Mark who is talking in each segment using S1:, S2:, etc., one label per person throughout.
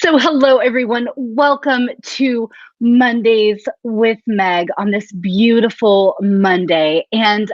S1: So, hello everyone. Welcome to Mondays with Meg on this beautiful Monday. And,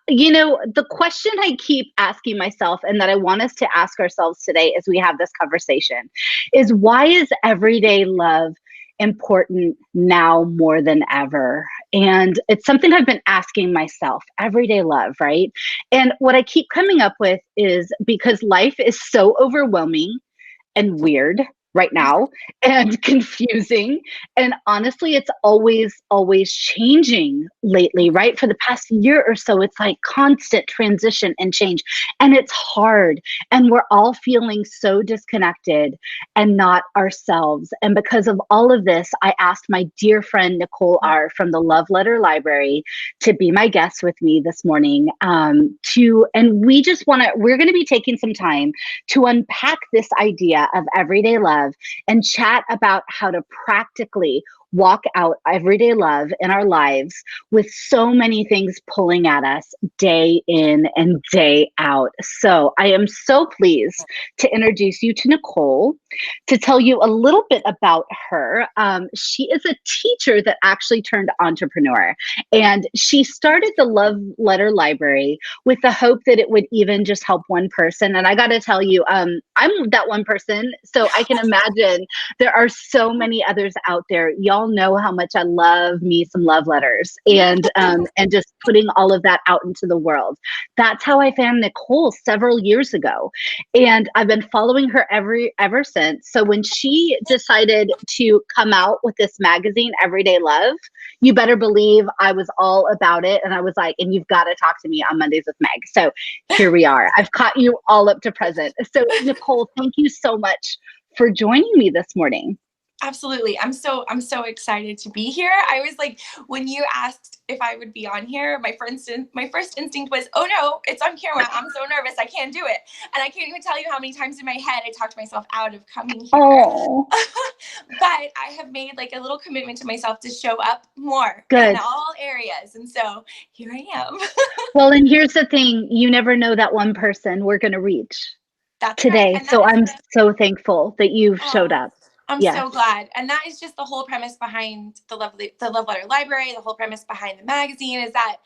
S1: the question I keep asking myself and that I want us to ask ourselves today as we have this conversation is, why is everyday love important now more than ever? And it's something I've been asking myself, everyday love, right? And what I keep coming up with is, because life is so overwhelming and weird right now and confusing. And honestly, it's always changing lately, right? For the past year or so, it's like constant transition and change. And it's hard. And we're all feeling so disconnected and not ourselves. And because of all of this, I asked my dear friend Nicole Ahr from the Love Letter Library to be my guest with me this morning. And we're going to be taking some time to unpack this idea of everyday love and chat about how to practically walk out everyday love in our lives with so many things pulling at us day in and day out. So I am so pleased to introduce you to Nicole, to tell you a little bit about her. She is a teacher that actually turned entrepreneur, and she started the Love Letter Library with the hope that it would even just help one person. And I got to tell you, I'm that one person. So I can imagine there are so many others out there. Y'all know how much I love me some love letters and just putting all of that out into the world. That's how I found Nicole several years ago. And I've been following her ever since. So when she decided to come out with this magazine, Everyday Love, you better believe I was all about it. And I was like, and you've got to talk to me on Mondays with Meg. So here we are. I've caught you all up to present. So Nicole, thank you so much for joining me this morning.
S2: Absolutely. I'm so excited to be here. I was like, when you asked if I would be on here, my first instinct was, oh no, it's on camera. I'm so nervous. I can't do it. And I can't even tell you how many times in my head I talked myself out of coming here.
S1: Oh.
S2: But I have made like a little commitment to myself to show up more
S1: Good.
S2: in all areas. And so here I am.
S1: Well, and here's the thing. You never know that one person we're going to reach today.
S2: Right.
S1: So I'm so thankful that you've showed up.
S2: I'm so glad. And that is just the whole premise behind the Love Letter Library. The whole premise behind the magazine is that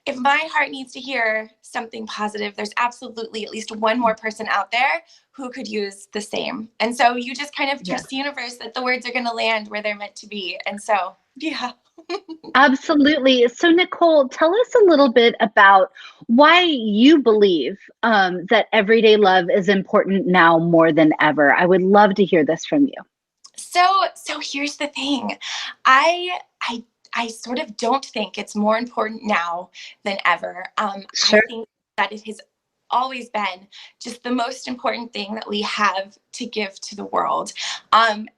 S2: if my heart needs to hear something positive, there's absolutely at least one more person out there who could use the same. And so you just kind of trust the universe that the words are going to land where they're meant to be. And so, yeah.
S1: Absolutely. So Nicole, tell us a little bit about why you believe that everyday love is important now more than ever. I would love to hear this from you.
S2: So here's the thing. I sort of don't think it's more important now than ever.
S1: Sure.
S2: I think that it has always been just the most important thing that we have to give to the world.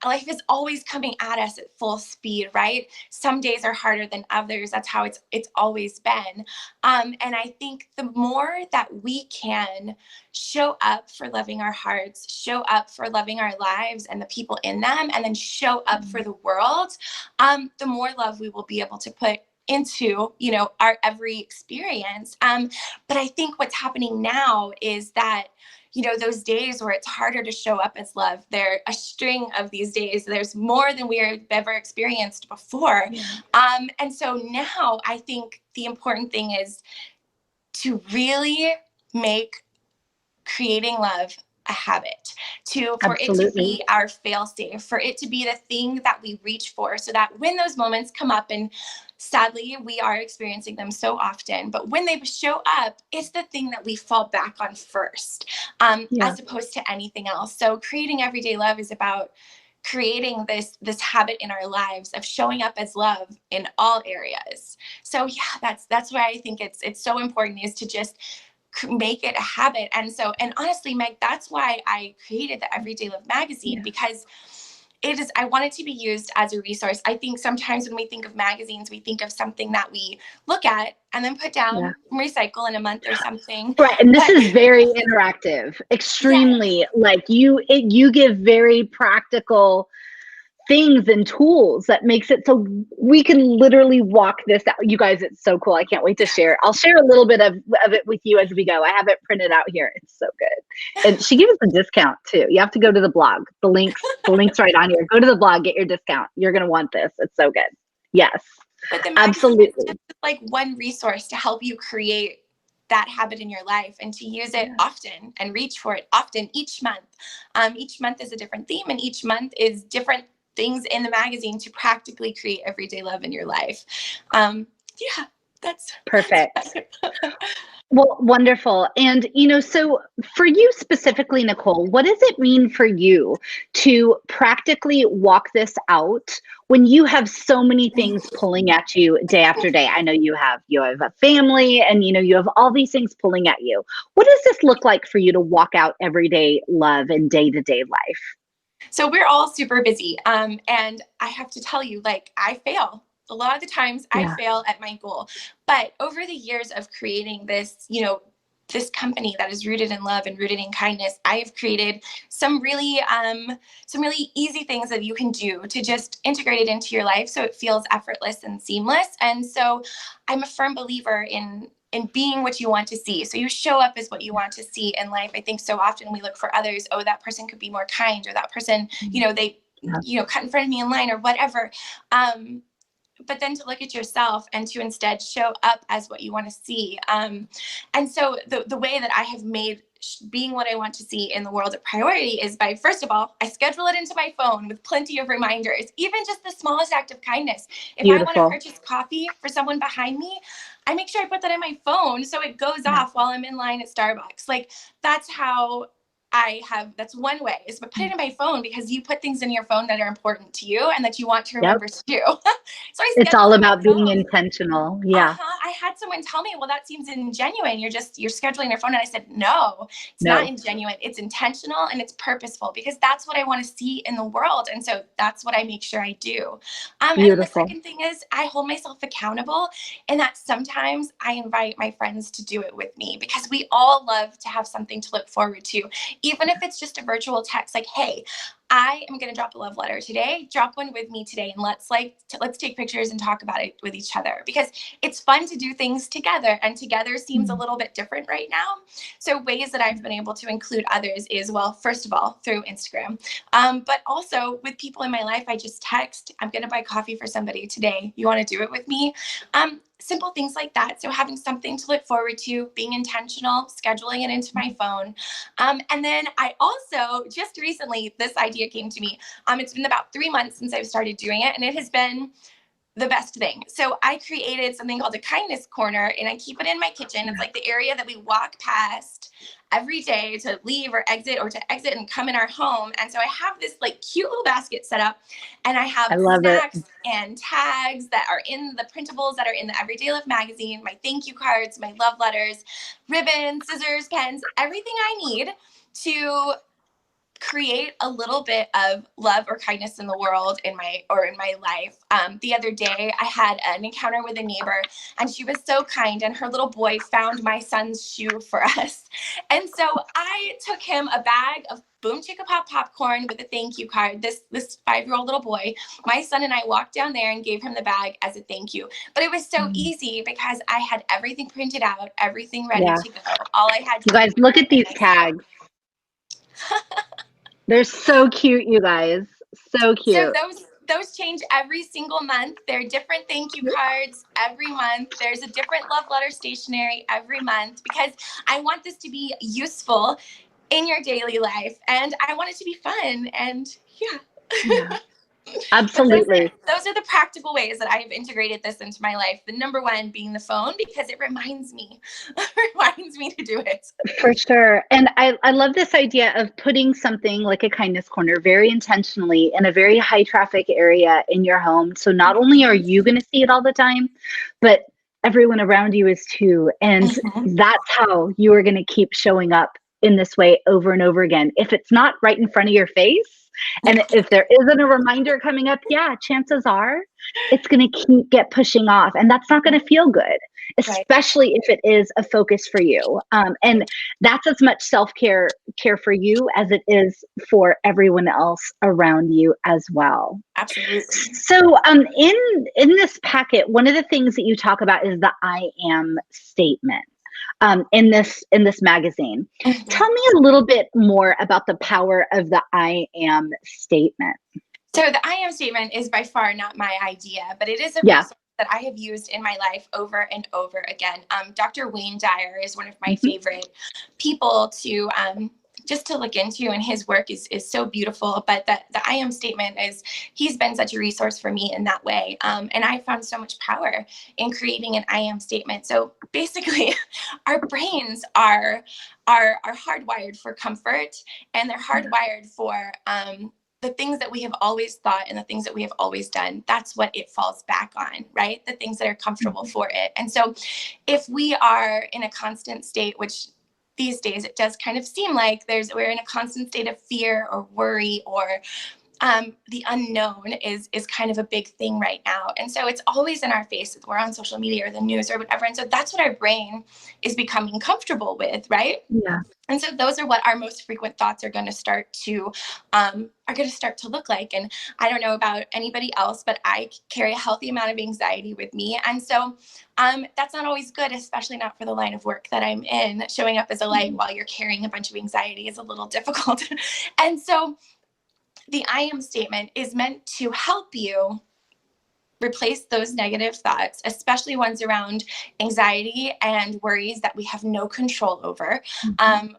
S2: Life is always coming at us at full speed, right? Some days are harder than others. That's how it's always been. And I think the more that we can show up for loving our hearts, show up for loving our lives and the people in them, and then show up for the world, the more love we will be able to put into, our every experience. But I think what's happening now is that, those days where it's harder to show up as love, they're a string of these days. There's more than we've ever experienced before. And so now I think the important thing is to really make creating love a habit, for it to be our fail-safe, for it to be the thing that we reach for, so that when those moments come up, and sadly we are experiencing them so often, but when they show up, it's the thing that we fall back on first, as opposed to anything else. So creating everyday love is about creating this habit in our lives of showing up as love in all areas. So that's why I think it's so important, is to just make it a habit. And honestly, Meg, that's why I created the Everyday Love magazine, because I want it to be used as a resource. I think sometimes when we think of magazines, we think of something that we look at and then put down, recycle in a month or something.
S1: Right. And this is very interactive, extremely, like you give very practical things and tools that makes it so we can literally walk this out. You guys, it's so cool. I can't wait to share. I'll share a little bit of it with you as we go. I have it printed out here. It's so good. And she gives us a discount too. You have to go to the blog. The link's right on here. Go to the blog, get your discount. You're going to want this. It's so good. Yes,
S2: But the magazine is
S1: absolutely.
S2: just like one resource to help you create that habit in your life and to use it often and reach for it often each month. Each month is a different theme, and each month is different things in the magazine to practically create everyday love in your life. Yeah, that's
S1: Perfect. Well, wonderful. And, so for you specifically, Nicole, what does it mean for you to practically walk this out when you have so many things pulling at you day after day? I know you have a family and, you have all these things pulling at you. What does this look like for you to walk out everyday love and day-to-day life?
S2: So we're all super busy. And I have to tell you, like, I fail. A lot of the times I
S1: Yeah.
S2: fail at my goal. But over the years of creating this, this company that is rooted in love and rooted in kindness, I have created some really easy things that you can do to just integrate it into your life so it feels effortless and seamless. And so I'm a firm believer in being what you want to see. So you show up as what you want to see in life. I think so often we look for others. Oh, that person could be more kind, or that person, they, cut in front of me in line or whatever. But then to look at yourself and to instead show up as what you want to see. And so the way that I have made being what I want to see in the world a priority is by, first of all, I schedule it into my phone with plenty of reminders, even just the smallest act of kindness. If I want to
S1: Beautiful.
S2: purchase coffee for someone behind me, I make sure I put that in my phone so it goes off while I'm in line at Starbucks. Like, that's how that's one way, is to put it in my phone, because you put things in your phone that are important to you and that you want to
S1: Yep.
S2: remember to do. So I
S1: It's
S2: schedule
S1: all
S2: it in my
S1: about being
S2: phone.
S1: intentional. Yeah.
S2: I had someone tell me, well, that seems ingenuine. You're scheduling your phone. And I said, no, it's not
S1: No.
S2: ingenuine. It's intentional and it's purposeful, because that's what I want to see in the world. And so that's what I make sure I do. And then the
S1: Beautiful.
S2: second thing is I hold myself accountable, and that sometimes I invite my friends to do it with me, because we all love to have something to look forward to, even if it's just a virtual text, like, hey, I am going to drop a love letter today. Drop one with me today, and let's take pictures and talk about it with each other, because it's fun to do things together, and together seems a little bit different right now. So ways that I've been able to include others is, well, first of all, through Instagram, but also with people in my life. I just text, I'm going to buy coffee for somebody today. You want to do it with me? Simple things like that. So having something to look forward to, being intentional, scheduling it into my phone. And then I also, just recently, this idea came to me. It's been about 3 months since I've started doing it, and it has been the best thing. So I created something called a kindness corner, and I keep it in my kitchen. It's like the area that we walk past every day to leave or to exit and come in our home. And so I have this like cute little basket set up, and I have
S1: I love it.
S2: snacks and tags that are in the printables that are in the Everyday Life magazine, my thank you cards, my love letters, ribbons, scissors, pens, everything I need to create a little bit of love or kindness in the world in my life. The other day I had an encounter with a neighbor, and she was so kind, and her little boy found my son's shoe for us. And so I took him a bag of Boom Chicka Pop popcorn with a thank you card. This 5-year-old little boy, my son and I walked down there and gave him the bag as a thank you. But it was so easy because I had everything printed out, everything ready
S1: Yeah.
S2: to go. All I had to
S1: You
S2: do
S1: guys,
S2: was
S1: look at these
S2: organize.
S1: tags. They're so cute, you guys. So
S2: So
S1: cute.
S2: those change every single month. There are different thank you cards every month. There's a different love letter stationery every month, because I want this to be useful in your daily life, and I want it to be fun. And yeah.
S1: Yeah,
S2: But
S1: absolutely.
S2: those are the practical ways that I've integrated this into my life. The number one being the phone, because it reminds me to do it.
S1: For sure. And I love this idea of putting something like a kindness corner very intentionally in a very high traffic area in your home. So not only are you going to see it all the time, but everyone around you is too. And
S2: Mhm.
S1: that's how you are going to keep showing up in this way over and over again. If it's not right in front of your face, And if there isn't a reminder coming up, yeah, chances are it's going to get pushing off. And that's not going to feel good,
S2: Right.
S1: especially if it is a focus for you. And that's as much self-care for you as it is for everyone else around you as well.
S2: Absolutely.
S1: So in this packet, one of the things that you talk about is the I am statement. In this magazine.
S2: Mhm.
S1: Tell me a little bit more about the power of the I am statement.
S2: So the I am statement is by far not my idea, but it is a
S1: Yeah.
S2: resource that I have used in my life over and over again. Dr. Wayne Dyer is one of my
S1: Mhm.
S2: favorite people to just to look into, and his work is so beautiful. But the I am statement is, he's been such a resource for me in that way. And I found so much power in creating an I am statement. So basically, our brains are hardwired for comfort, and they're hardwired for the things that we have always thought and the things that we have always done. That's what it falls back on, right? The things that are comfortable for it. And so if we are in a constant state, which these days it does kind of seem like we're in a constant state of fear or worry, or the unknown is kind of a big thing right now. And so it's always in our face. We're on social media or the news or whatever. And so that's what our brain is becoming comfortable with, right?
S1: Yeah.
S2: And so those are what our most frequent thoughts are going to start to look like. And I don't know about anybody else, but I carry a healthy amount of anxiety with me. And so that's not always good, especially not for the line of work that I'm in. Showing up as a light while you're carrying a bunch of anxiety is a little difficult. And so the I am statement is meant to help you replace those negative thoughts, especially ones around anxiety and worries that we have no control over.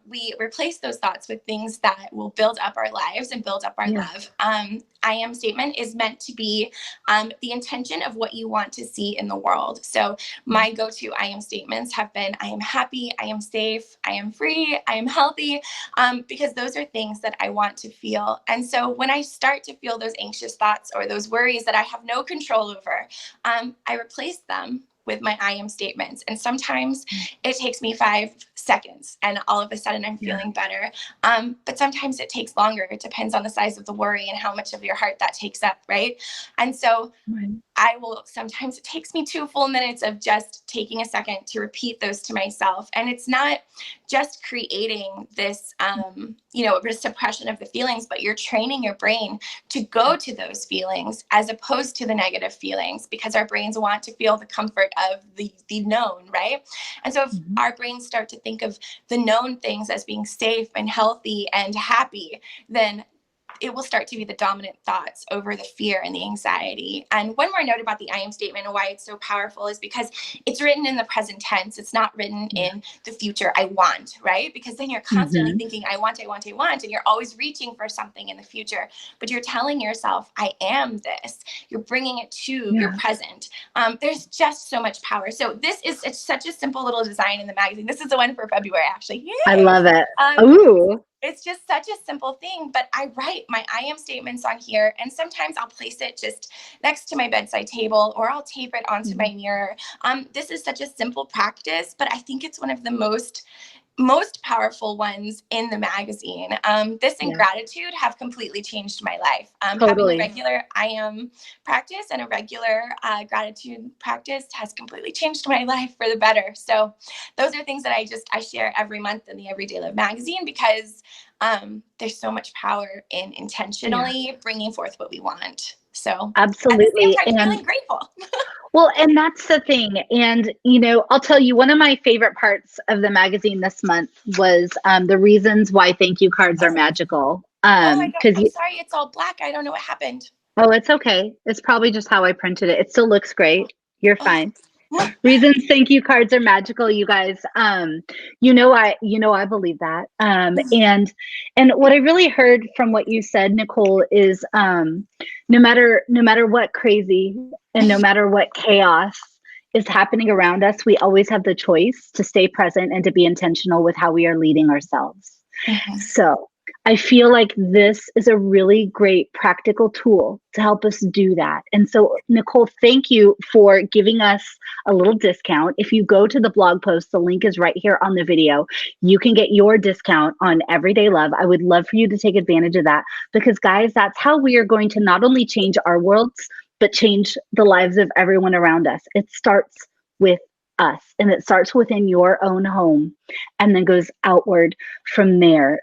S2: We replace those thoughts with things that will build up our lives and build up our
S1: Yeah.
S2: love. I am statement is meant to be the intention of what you want to see in the world. So my go-to I am statements have been, I am happy, I am safe, I am free, I am healthy, because those are things that I want to feel. And so when I start to feel those anxious thoughts or those worries that I have no control over, I replace them with my I am statements. And sometimes it takes me 5 seconds and all of a sudden I'm feeling better. But sometimes it takes longer. It depends on the size of the worry and how much of your heart that takes up, right? And so sometimes it takes me 2 full minutes of just taking a second to repeat those to myself. And it's not just creating this, suppression of the feelings, but you're training your brain to go to those feelings as opposed to the negative feelings, because our brains want to feel the comfort of the known, right? And so if our brains start to think of the known things as being safe and healthy and happy, then it will start to be the dominant thoughts over the fear and the anxiety. And one more note about the I am statement and why it's so powerful is because it's written in the present tense. It's not written in the future, I want, right? Because then you're constantly thinking, I want, I want, I want, and you're always reaching for something in the future. But you're telling yourself, I am this. You're bringing it to your present. There's just so much power. So it's such a simple little design in the magazine. This is the one for February, actually. Yay!
S1: I love it.
S2: Ooh. It's just such a simple thing, but I write my I am statements on here, and sometimes I'll place it just next to my bedside table, or I'll tape it onto my mirror. This is such a simple practice, but I think it's one of the most powerful ones in the magazine. This and gratitude have completely changed my life. Having a regular I am practice and a regular gratitude practice has completely changed my life for the better. So those are things that I share every month in the Everyday Live magazine, because there's so much power in intentionally bringing forth what we want. So
S1: Absolutely.
S2: at the same time, feeling grateful.
S1: Well, and that's the thing. And, I'll tell you, one of my favorite parts of the magazine this month was the reasons why thank you cards are magical.
S2: Oh my God, I'm sorry, it's all black. I don't know what happened.
S1: Oh, it's okay. It's probably just how I printed it. It still looks great. You're fine. Reasons thank you cards are magical, you guys. I believe that. And what I really heard from what you said, Nicole, is no matter what crazy and no matter what chaos is happening around us, we always have the choice to stay present and to be intentional with how we are leading ourselves. So I feel like this is a really great practical tool to help us do that. And so, Nicole, thank you for giving us a little discount. If you go to the blog post, the link is right here on the video. You can get your discount on Everyday Love. I would love for you to take advantage of that because, guys, that's how we are going to not only change our worlds, but change the lives of everyone around us. It starts with us and it starts within your own home and then goes outward from there.